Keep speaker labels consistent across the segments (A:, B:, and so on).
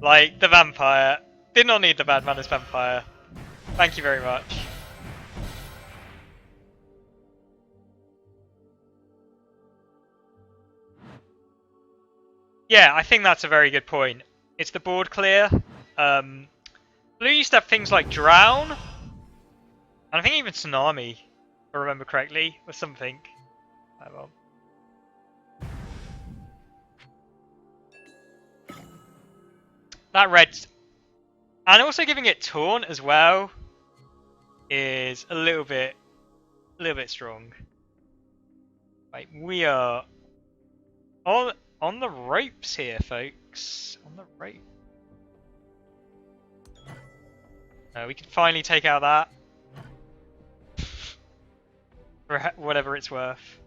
A: Like, the vampire. Did not need the bad manners vampire. Thank you very much. Yeah, I think that's a very good point. It's the board clear. Blue used to have things like Drown, and I think even Tsunami, if I remember correctly, or something. Oh, well. That red, and also giving it Taunt as well, is a little bit strong. Right, we are on the ropes here, folks. On the rope. We can finally take out that. For whatever it's worth.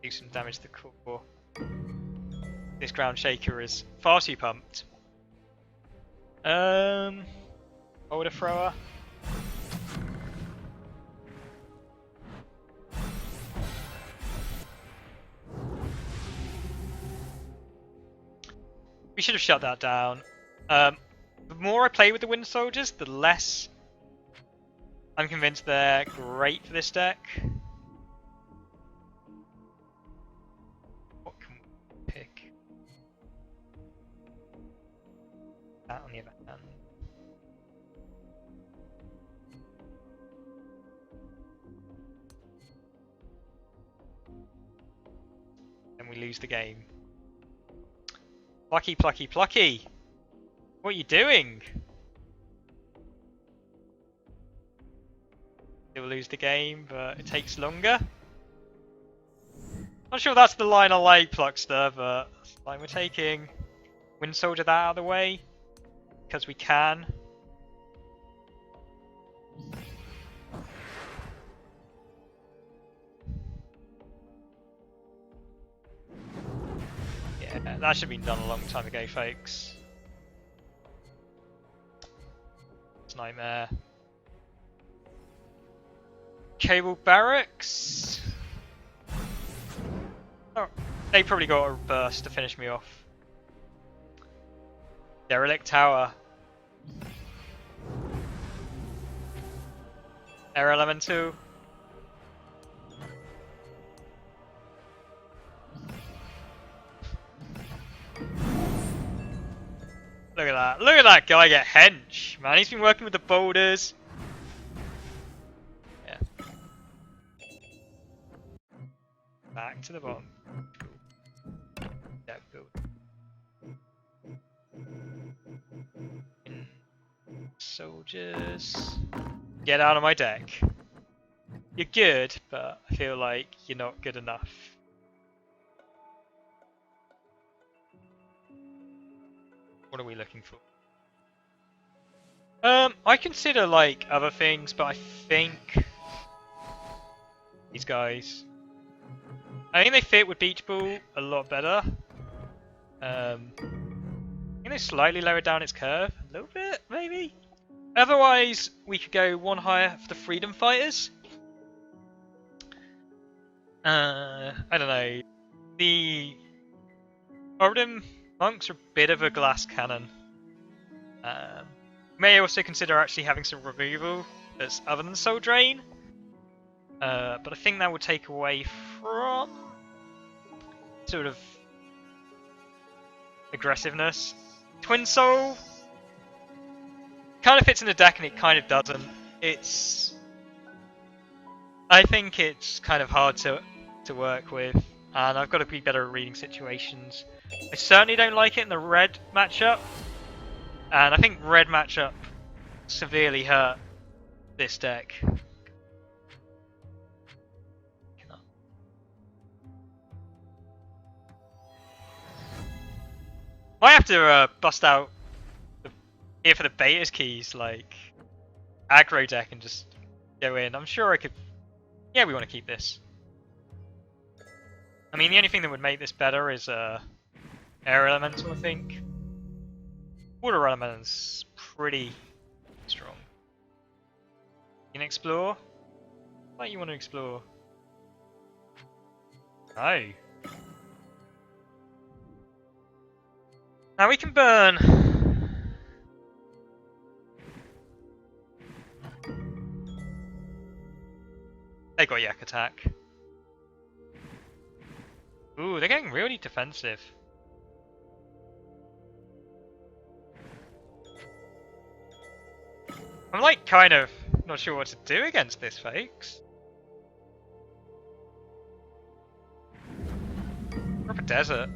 A: Do some damage to the core. This ground shaker is far too pumped. Boulder thrower. We should have shut that down. The more I play with the Wind Soldiers, the less I'm convinced they're great for this deck. What can we pick? That on the other hand. And we lose the game. Plucky, Plucky, Plucky! What are you doing? You'll lose the game, but it takes longer. Not sure that's the line I like, Pluckster, but that's the line we're taking. Wind Soldier that out of the way, because we can. Yeah, that should have been done a long time ago, folks. It's a nightmare. Cable Barracks. Oh, they probably got a burst to finish me off. Derelict Tower. Air Elemental. Look at that. Look at that guy get hench. Man, he's been working with the boulders. Yeah. Back to the bottom. Cool. Deck build. Soldiers. Get out of my deck. You're good, but I feel like you're not good enough. What are we looking for? I consider like other things, but I think these guys. I think they fit with Beach Ball a lot better. I think they slightly lowered down its curve a little bit, maybe. Otherwise, we could go one higher for the Freedom Fighters. I don't know. The Origin Monks are a bit of a glass cannon. May also consider actually having some removal that's other than Soul Drain. But I think that would take away from sort of aggressiveness. Twin Soul kind of fits in the deck and it kind of doesn't. I think it's kind of hard to work with, and I've got to be better at reading situations. I certainly don't like it in the red matchup, and I think red matchup severely hurt this deck. Might have to bust out here for the betas keys, like aggro deck, and just go in. I'm sure I could. Yeah, we want to keep this. I mean, the only thing that would make this better is Air Elemental, I think. Water Elemental's pretty strong. You can explore? Why you want to explore? No. Now we can burn. They got yak attack. Ooh, they're getting really defensive. I'm like kind of not sure what to do against this, folks. Proper desert.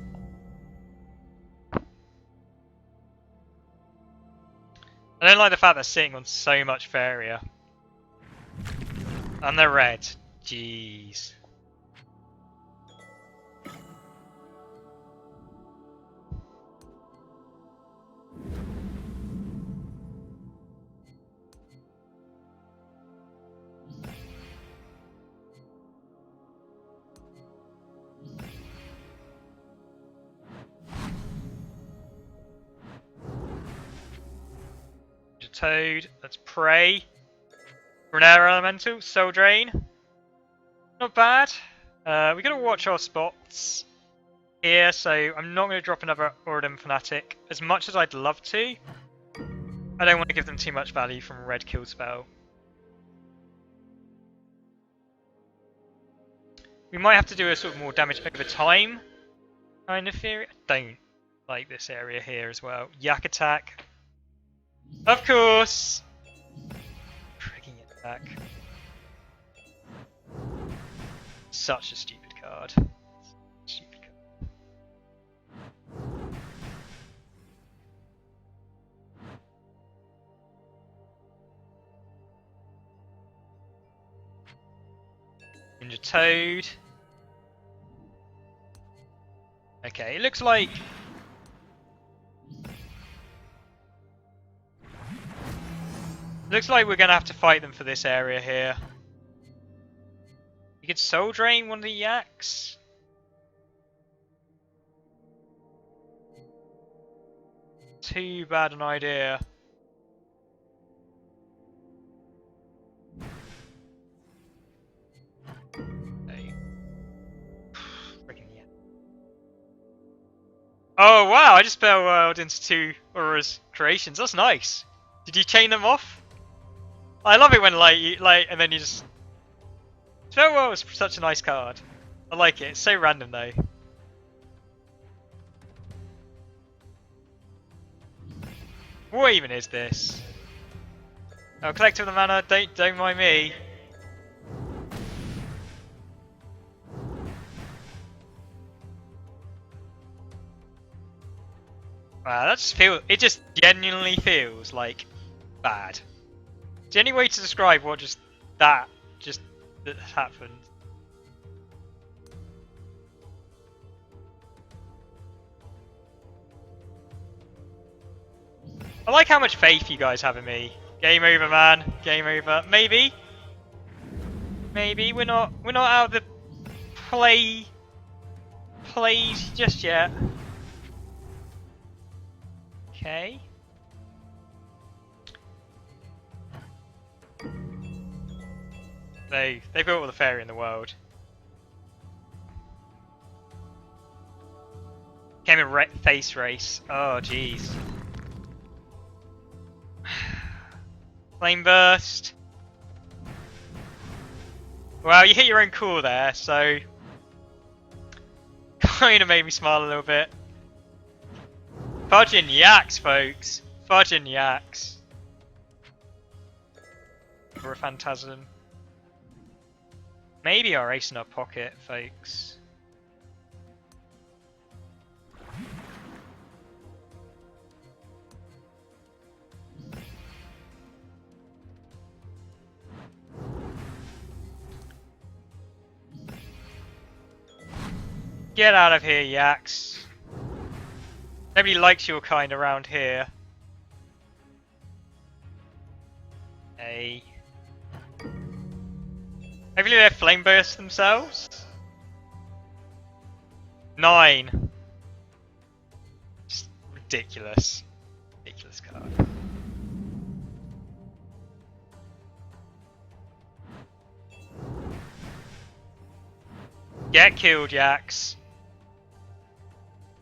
A: I don't like the fact they're sitting on so much Faeria. And they're red. Jeez. Toad, let's pray. Grenade Elemental, Soul Drain. Not bad. We gotta watch our spots here, so I'm not gonna drop another Auridum Fanatic. As much as I'd love to, I don't want to give them too much value from a red kill spell. We might have to do a sort of more damage over time kind of theory. I don't like this area here as well. Yak attack. Of course! Freaking attack. Such a stupid card. Stupid card. Ninja Toad. Okay, it looks like we're gonna have to fight them for this area here. You could Soul Drain one of the yaks. Too bad an idea. Okay. Freaking yak. Oh wow! I just spell world into two Aura's creations. That's nice. Did you chain them off? I love it when and then you just. Spell world was such a nice card. I like it. It's so random though. What even is this? Oh, Collector of the Mana. Don't mind me. Wow, that just feels. It just genuinely feels like bad. Is there any way to describe what that happened? I like how much faith you guys have in me. Game over, man. Game over. Maybe. Maybe we're not out of the plays just yet. Okay. They built all the Faeria in the world. Came a face race. Oh jeez. Flame burst. Well, you hit your own core there, so kind of made me smile a little bit. Fudging yaks, folks. Fudging yaks. For a phantasm. Maybe our ace in our pocket, folks. Get out of here, yaks. Nobody likes your kind around here. Hey. Hopefully they flame burst themselves. 9. Just ridiculous. Ridiculous card. Get killed, yaks.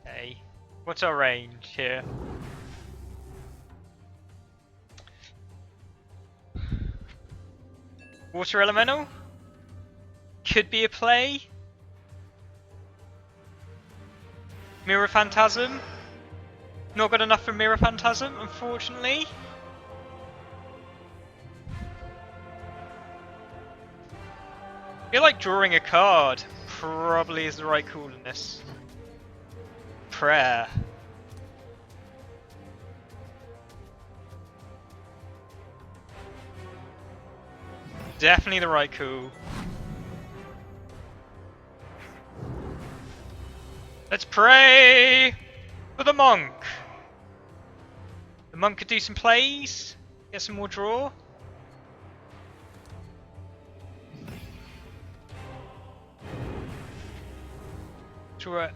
A: Okay. What's our range here? Water Elemental? Could be a play. Mirror Phantasm? Not good enough for Mirror Phantasm, unfortunately. I feel like drawing a card probably is the right call in this. Prayer. Definitely the right call. Let's pray for the monk. The monk could do some plays, get some more draw. Sure.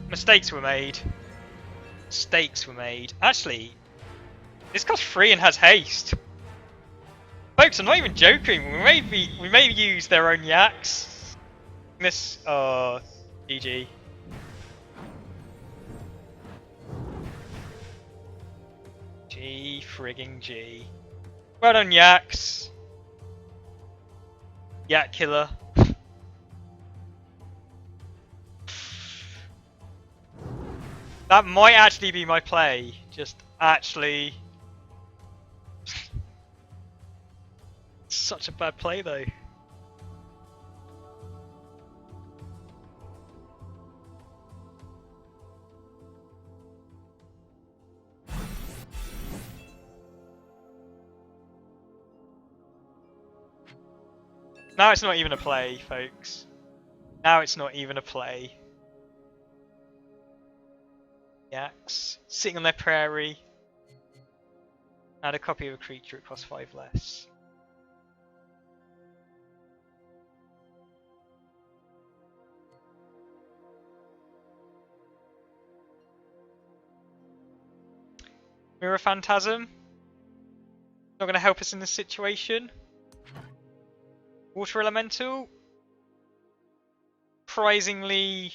A: Mistakes were made. Mistakes were made. Actually, this costs 3 and has haste. Folks, I'm not even joking. We may use their own yaks. This, GG. G frigging G. Well done, yaks. Yak killer. That might actually be my play. Just actually. Such a bad play though. Now it's not even a play, folks. Now it's not even a play. Yaks sitting on their prairie. Add a copy of a creature, it costs 5 less. Mirror Phantasm. Not going to help us in this situation. Water Elemental. Surprisingly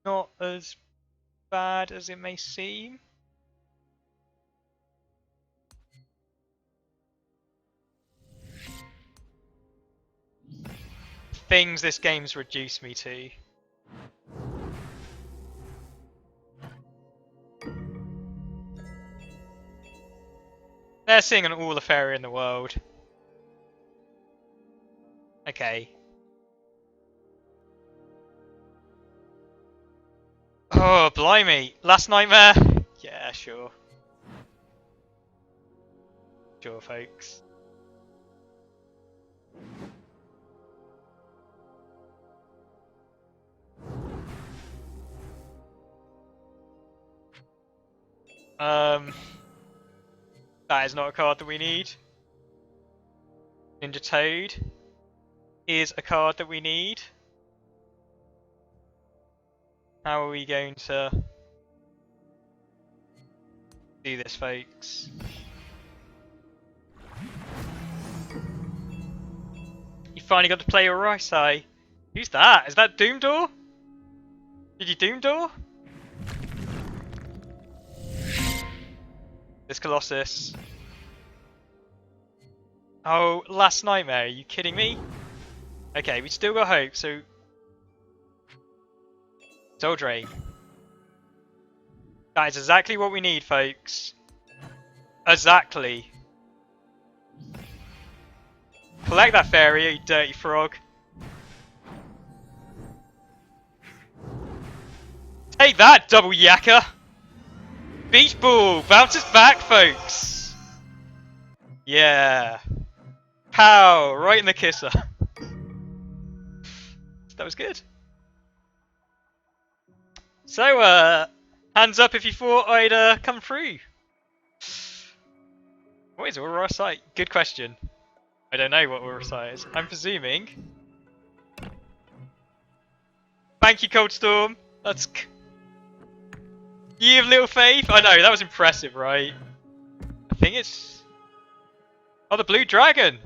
A: not as bad as it may seem. Things this game's reduced me to. They're seeing an all the Faeria in the world. Okay. Oh, blimey. Last Nightmare? Yeah, sure. Sure, folks. That is not a card that we need. Ninja Toad is a card that we need. How are we going to do this, folks? You finally got to play your Risai. Who's that? Is that Doomdoor? Did you Doomdoor? This Colossus. Oh, Last Nightmare, are you kidding me? Okay, we still got hope, so... Soul Drain. That is exactly what we need, folks. Exactly. Collect that Faeria, you dirty frog. Take that, double yakker! Beach ball! Bounces back, folks! Yeah. Pow! Right in the kisser. That was good. So, hands up if you thought I'd come through. What is Aurora Sight? Good question. I don't know what Aurora Sight is. I'm presuming. Thank you, Cold Storm. That's... You have little faith? I know, that was impressive, right? I think it's... Oh, the blue dragon!